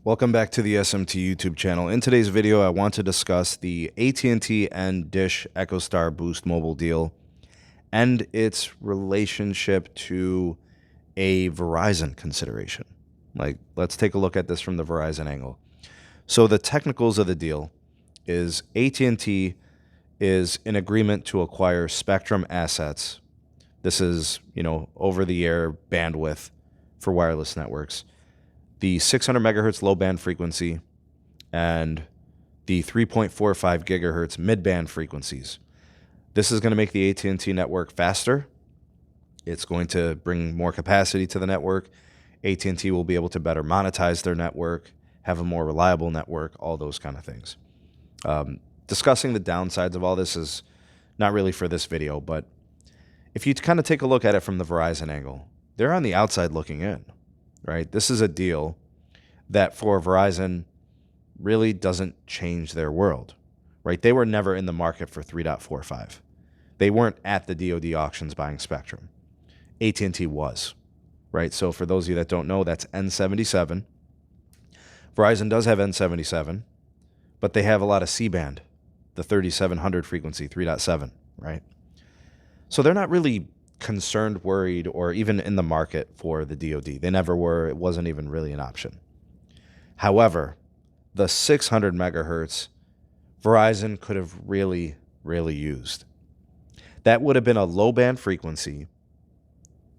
Welcome back to the SMT YouTube channel. In today's video, I want to discuss the AT&T and Dish Echostar Boost Mobile deal and its relationship to a Verizon consideration. Let's take a look at this from the Verizon angle. So the technicals of the deal is AT&T is in agreement to acquire spectrum assets. This is, over-the-air bandwidth for wireless networks. The 600 megahertz low band frequency and the 3.45 gigahertz mid band frequencies. This is going to make the AT&T network faster. It's going to bring more capacity to the network. AT&T will be able to better monetize their network, have a more reliable network, all those kind of things. Discussing the downsides of all this is not really for this video, but if you kind of take a look at it from the Verizon angle, they're on the outside looking in. Right? This is a deal that for Verizon really doesn't change their world. Right? They were never in the market for 3.45. They weren't at the DoD auctions buying spectrum. AT&T was. Right? So for those of you that don't know, that's N77. Verizon does have N77, but they have a lot of C-band, the 3700 frequency, 3.7, right? So they're not really concerned, worried, or even in the market for the DoD. They never were. It wasn't even really an option. However, the 600 megahertz, Verizon could have really used. That would have been a low band frequency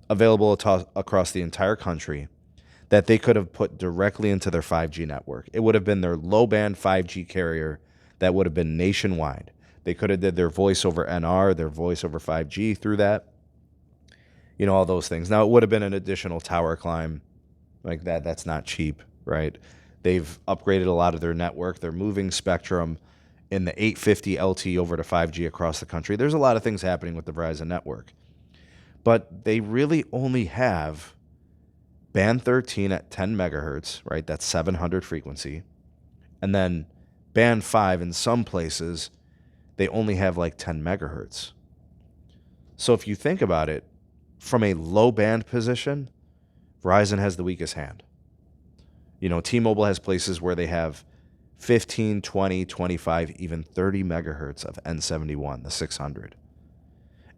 available across the entire country that they could have put directly into their 5G network. It would have been their low band 5G carrier that would have been nationwide. They could have did their voice over NR, their voice over 5G through that. All those things. Now, it would have been an additional tower climb like that. That's not cheap, right? They've upgraded a lot of their network. They're moving spectrum in the 850 LTE over to 5G across the country. There's a lot of things happening with the Verizon network. But they really only have band 13 at 10 megahertz, right? That's 700 frequency. And then band 5 in some places, they only have like 10 megahertz. So if you think about it, from a low band position, Verizon has the weakest hand. T-Mobile has places where they have 15, 20, 25, even 30 megahertz of N71, the 600.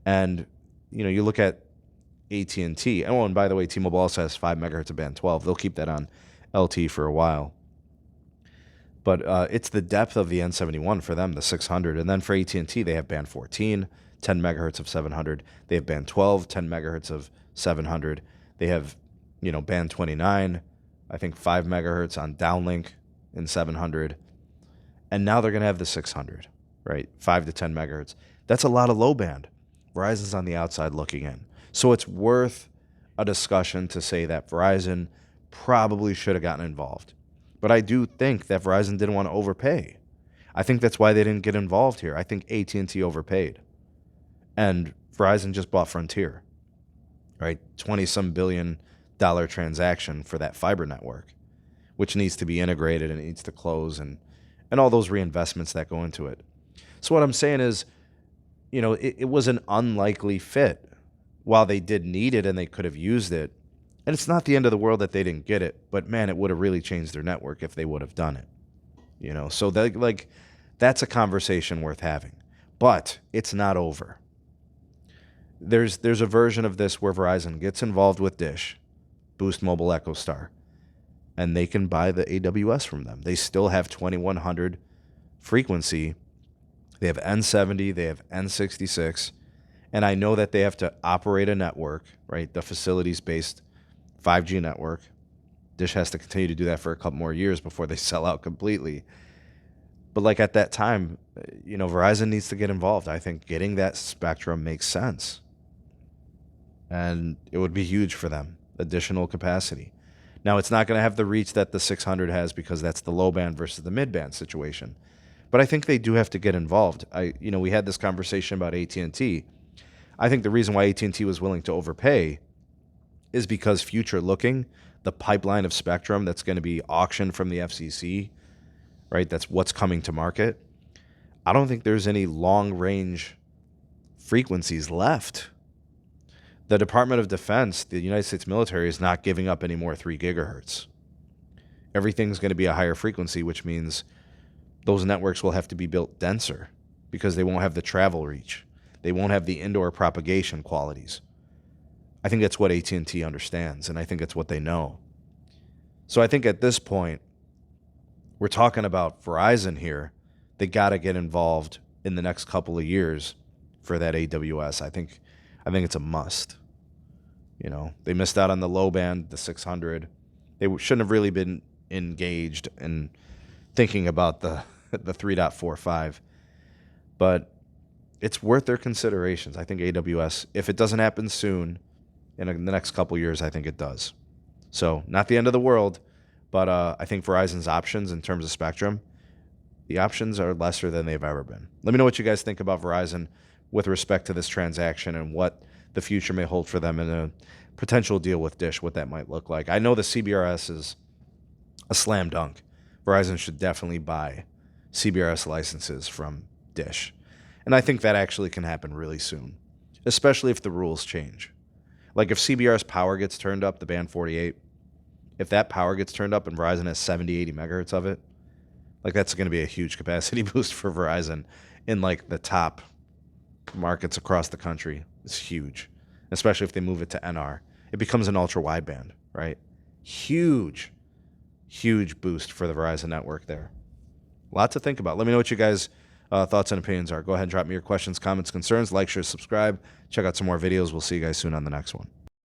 And, you look at AT&T. Oh, and by the way, T-Mobile also has 5 megahertz of band 12. They'll keep that on LTE for a while. But it's the depth of the N71 for them, the 600. And then for AT&T, they have band 14, 10 megahertz of 700. They have band 12, 10 megahertz of 700. They have, band 29, I think 5 megahertz on downlink in 700. And now they're going to have the 600, right? 5 to 10 megahertz. That's a lot of low band. Verizon's on the outside looking in. So it's worth a discussion to say that Verizon probably should have gotten involved. But I do think that Verizon didn't want to overpay. I think that's why they didn't get involved here. I think AT&T overpaid. And Verizon just bought Frontier, right? $20-some billion transaction for that fiber network, which needs to be integrated and it needs to close and all those reinvestments that go into it. So what I'm saying is, it was an unlikely fit. While they did need it and they could have used it, and it's not the end of the world that they didn't get it, but man, it would have really changed their network if they would have done it. So that's a conversation worth having. But it's not over. There's a version of this where Verizon gets involved with Dish, Boost Mobile, Echostar, and they can buy the AWS from them. They still have 2100 frequency. They have N70, they have N66, and I know that they have to operate a network, right? The facilities-based 5G network. Dish has to continue to do that for a couple more years before they sell out completely. But at that time, Verizon needs to get involved. I think getting that spectrum makes sense. And it would be huge for them, additional capacity. Now, it's not going to have the reach that the 600 has because that's the low band versus the mid band situation. But I think they do have to get involved. We had this conversation about AT&T. I think the reason why AT&T was willing to overpay is because future looking, the pipeline of spectrum that's going to be auctioned from the FCC, right? That's what's coming to market. I don't think there's any long range frequencies left. The Department of Defense, the United States military, is not giving up any more 3 gigahertz. everything's going to be a higher frequency, which means those networks will have to be built denser because they won't have the travel reach. They won't have the indoor propagation qualities. I think that's what AT&T understands, and I think it's what they know. So I think at this point, we're talking about Verizon here. They got to get involved in the next couple of years for that AWS. I think it's a must. You know, they missed out on the low band, the 600. They shouldn't have really been engaged in thinking about the 3.45. But it's worth their considerations. I think AWS, if it doesn't happen soon, in the next couple of years, I think it does. So not the end of the world, but I think Verizon's options in terms of spectrum, the options are lesser than they've ever been. Let me know what you guys think about Verizon with respect to this transaction and what the future may hold for them in a potential deal with Dish, what that might look like. I know the CBRS is a slam dunk. Verizon should definitely buy CBRS licenses from Dish. And I think that actually can happen really soon, especially if the rules change. Like if CBRS power gets turned up, the band 48, if that power gets turned up and Verizon has 70, 80 megahertz of it, like that's going to be a huge capacity boost for Verizon in like the top markets across the country. It's huge, especially if they move it to NR. It becomes an ultra wideband, right? Huge boost for the Verizon network there. A lot to think about. Let me know what you guys' thoughts and opinions are. Go ahead and drop me your questions, comments, concerns. Like, share, subscribe. Check out some more videos. We'll see you guys soon on the next one.